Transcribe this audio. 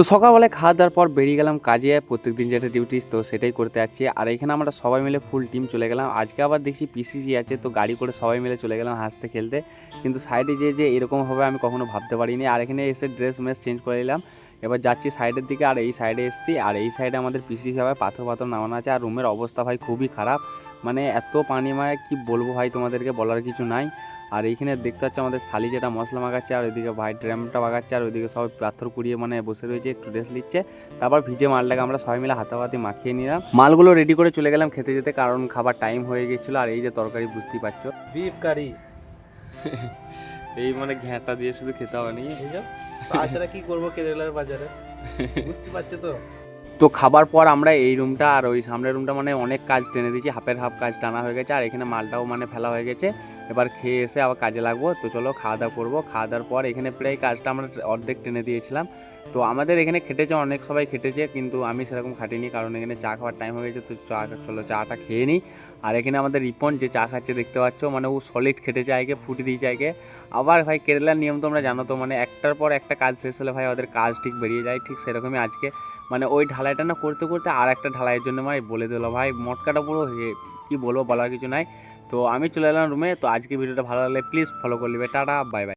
তো সকালবেলায় খাওয়া দাওয়ার পর বেরিয়ে গেলাম কাজে, প্রত্যেকদিন যেটা ডিউটি তো সেটাই করতে যাচ্ছি। আর এখানে আমরা সবাই মিলে ফুল টিম চলে গেলাম। আজকে আবার দেখছি পিসিসি আছে, তো গাড়ি করে সবাই মিলে চলে গেলাম হাসতে খেলতে। কিন্তু সাইডে যে এরকম হবে আমি কখনো ভাবতে পারিনি। আর এখানে এসে ড্রেস মেস চেঞ্জ করে নিলাম, এবার যাচ্ছি সাইডের দিকে। আর এই সাইডে এসেছি, আর এই সাইডে আমাদের পিসিসি হবে, পাথর নামানো আছে। আর রুমের অবস্থা ভাই খুবই খারাপ, মানে এত পানি মায় কি বলবো ভাই, তোমাদেরকে বলার কিছু নাই। আর এইখানে দেখতে পাচ্ছি আমাদের শালি যেটা মশলা মাখাচ্ছে, আর ওইদিকে ভাই ড্রামটা বাগাচ্ছে, আর ওইদিকে সবাই পাথর কুড়িয়ে মানে বসে রয়েছে, একটু রেস্ট নিচ্ছে। তারপর ভিজে মালটাকে আমরা সবাই মিলে হাতাহাতি মাখিয়ে নিলাম, মালগুলো রেডি করে চলে গেলাম খেতে যেতে, কারণ খাবার টাইম হয়ে গেছিলো। আর এই যে তরকারি বুঝতেই পারছো, বিফ কারি। এই মানে ঘ্যাঁটা দিয়ে শুধু খেতে হবে নাকি, তাছাড়া কি করবো কেরালার বাজারে, বুঝতে পারছো তো। তো খাবার পর আমরা এই রুমটা আর ওই সামনের রুমটা মানে অনেক কাজ টেনে দিয়েছি, হাফের হাফ কাজ টানা হয়ে গেছে। আর এখানে মালটাও মানে ফেলা হয়ে গেছে, এবার খেয়ে এসে আবার কাজে লাগবো। তো চলো খাওয়া দাওয়া করবো। খাওয়া দাওয়ার পর এখানে প্রায় কাজটা আমরা অর্ধেক টেনে দিয়েছিলাম। তো আমাদের এখানে খেটেছে, অনেক সবাই খেটেছে, কিন্তু আমি সেরকম খাটিনি, কারণ এখানে চা খাওয়ার টাইম হয়ে গেছে। তো চলো চাটা খেয়ে নিই। আর এখানে আমাদের রিপন যে চা খাচ্ছে দেখতে পাচ্ছ, মানে ও সলিড খেটেছে আগে, ফুটে দিয়েছে আগে। আবার ভাই কেরালার নিয়ম তোমরা জানো তো, মানে একটার পর একটা কাজ শেষ হলে ভাই ওদের কাজ ঠিক বেরিয়ে যায়। ঠিক সেরকমই আজকে মানে ওই ঢালাইটা না করতে করতে আর একটা ঢালাইয়ের জন্য ভাই বলে দিল ভাই, মটকাটা পুরো কি বলবো, বলার কিছু নাই। তো আমি চলে এলাম রুমে। তো আজকে ভিডিওটা ভালো লাগলে প্লিজ ফলো করে নেবে। Tata, bye bye.